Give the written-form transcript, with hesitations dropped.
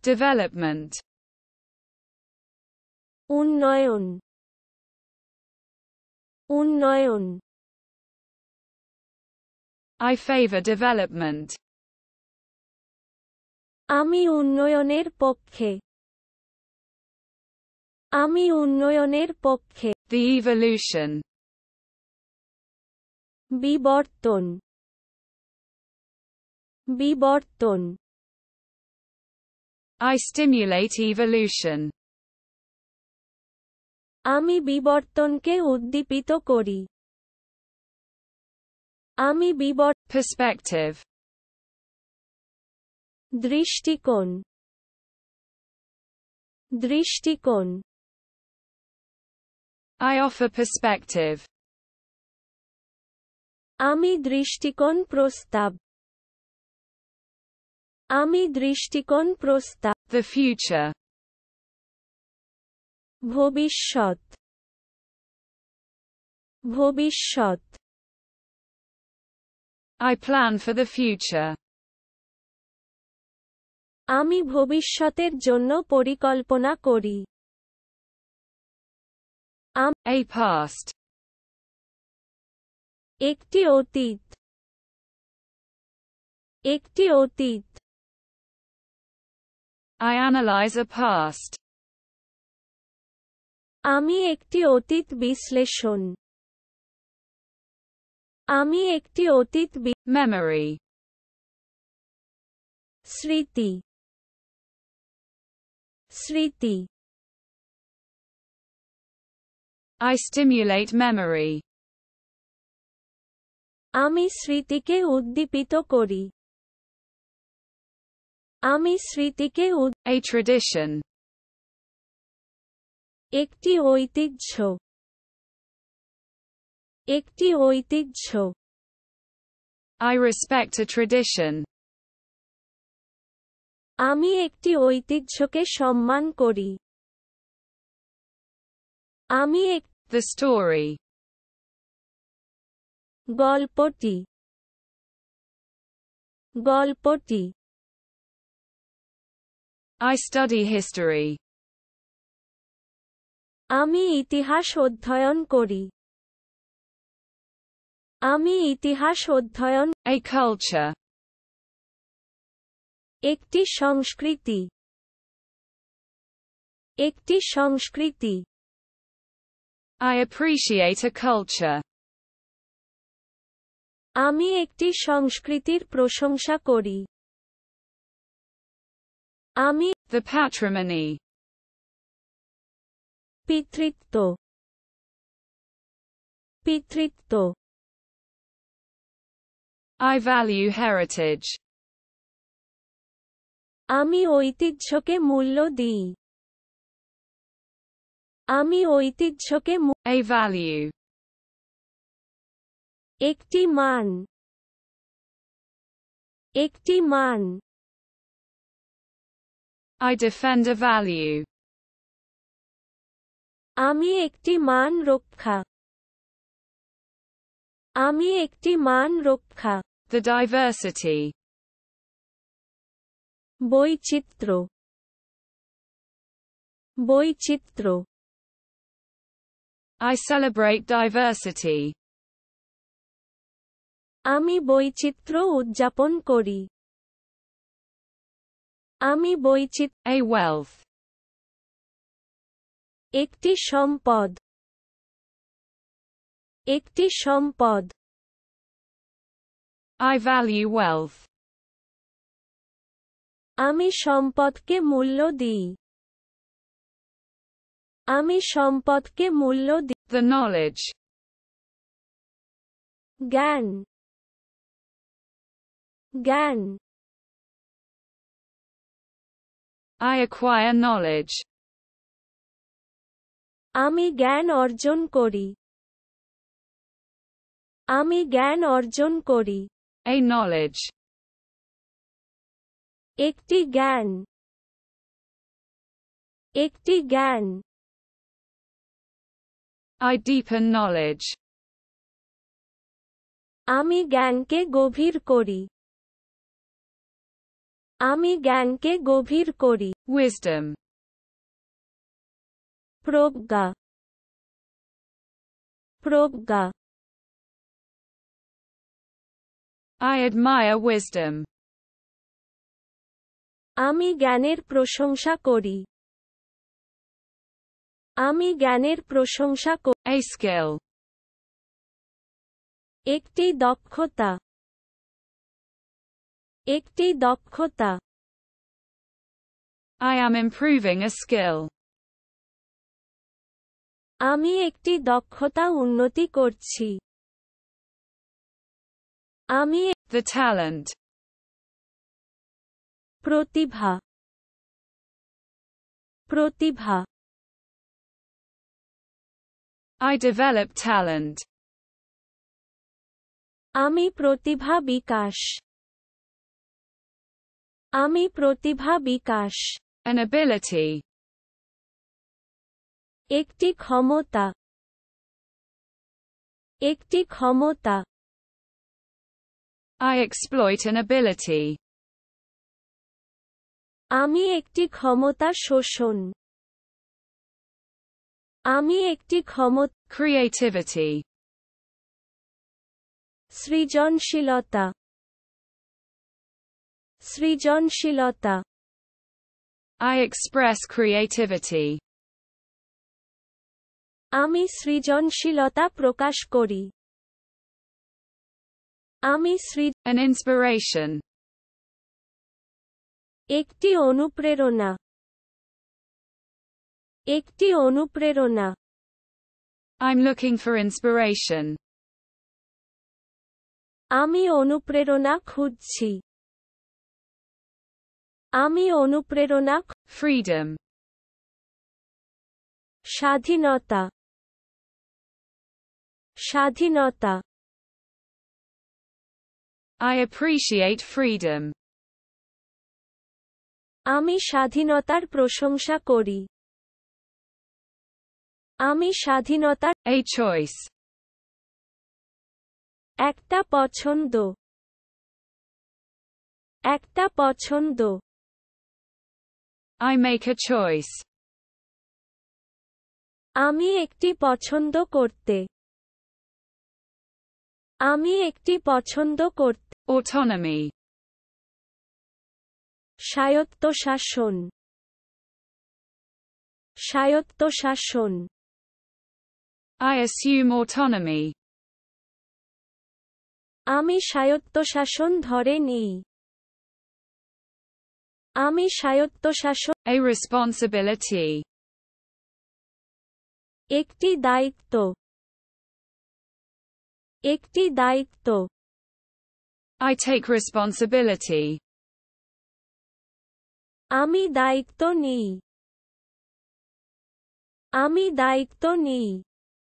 Development. উন্নয়ন, উন্নয়ন। I favor development. আমি উন্নয়নের পক্ষে, আমি উন্নয়নের পক্ষে। The evolution. বিবর্তন, বিবর্তন। I stimulate evolution. আমি বিবর্তনকে উদ্দীপিত করি। আমি Perspective. দৃষ্টিকোণ, দৃষ্টিকোণ। I offer perspective. আমি দৃষ্টিকোণ প্রস্তাব, আমি দৃষ্টিকোণ প্রস্তাব। The future. ভবিষ্যৎ, ভবিষ্যৎ। I plan for the future. আমি ভবিষ্যতের জন্য পরিকল্পনা করি। A past. একটি অতীত, একটি অতীত। I analyze a past. আমি একটি অতীত বিশ্লেষণ, আমি একটি অতীত Memory. স্মৃতি, স্মৃতি। I stimulate memory. আমি স্মৃতিকে উদ্দীপিত করি, আমি স্মৃতিকে A tradition. একটি ঐতিহ্য, একটি ঐতিহ্য। I respect a tradition. আমি একটি ঐতিহ্যকে সম্মান করি। আমি The story. গল্পটি, গল্পটি। I study history. আমি ইতিহাস অধ্যয়ন করি, আমি ইতিহাস অধ্যয়ন। A culture. একটি সংস্কৃতি, একটি সংস্কৃতি। I appreciate a culture. আমি একটি সংস্কৃতির প্রশংসা করি। আমি The patrimony. পিতৃত্ব, পিতৃত্ব। I value heritage. আমি ঐতিহ্যকে মূল্য দিই, আমি ঐতিহ্যকে A value. একটি মান, একটি মান। I defend a value. আমি একটি মান রক্ষা, আমি একটি মান রক্ষা। The diversity. বৈচিত্র্য, বৈচিত্র্য। I celebrate diversity. আমি বৈচিত্র্য উদযাপন করি, আমি A wealth. একটি সম্পদ, একটি সম্পদ। I value wealth. আমি সম্পদকে মূল্য দিই, আমি সম্পদকে মূল্য দিই। The knowledge. জ্ঞান, জ্ঞান। I acquire knowledge. আমি জ্ঞান অর্জন করি, আমি জ্ঞান অর্জন করি। A knowledge. একটি জ্ঞান, একটি জ্ঞান। I deepen knowledge. আমি জ্ঞানকে গভীর করি, আমি জ্ঞানকে গভীর করি। Wisdom. Pragya. Pragya. I admire wisdom. আমি জ্ঞানের প্রশংসা করি। আমি জ্ঞানের প্রশংসা করি। A skill. একটি দক্ষতা। একটি দক্ষতা। I am improving a skill. আমি একটি দক্ষতা উন্নতি করছি। আমি The talent. Pratibha. Pratibha. I develop talent. আমি প্রতিভা বিকাশ। আমি প্রতিভা বিকাশ। An ability. একটি ক্ষমতা। একটি ক্ষমতা। I exploit an ability. আমি একটি ক্ষমতা শোষণ। আমি একটি ক্ষমতা। Creativity. সৃজনশীলতা। সৃজনশীলতা। I express creativity. আমি সৃজনশীলতা প্রকাশ করি। আমি An inspiration. একটি অনুপ্রেরণা। একটি অনুপ্রেরণা। I'm looking for inspiration. আমি অনুপ্রেরণা খুঁজছি। আমি অনুপ্রেরণা। Freedom. স্বাধীনতা। স্বাধীনতা। I appreciate freedom. আমি স্বাধীনতার প্রশংসা করি। আমি স্বাধীনতার। A choice. একটা পছন্দ। একটা পছন্দ। I make a choice. আমি একটি পছন্দ করতে। আমি একটি পছন্দ করতে। Autonomy. স্বায়ত্তশাসন। স্বায়ত্তশাসন। I assume autonomy. আমি স্বায়ত্তশাসন ধরে নিই। আমি স্বায়ত্তশাসন। A responsibility. একটি দায়িত্ব। একটি দায়িত্ব। I take responsibility. আমি দায়িত্ব নিই। আমি দায়িত্ব নিই।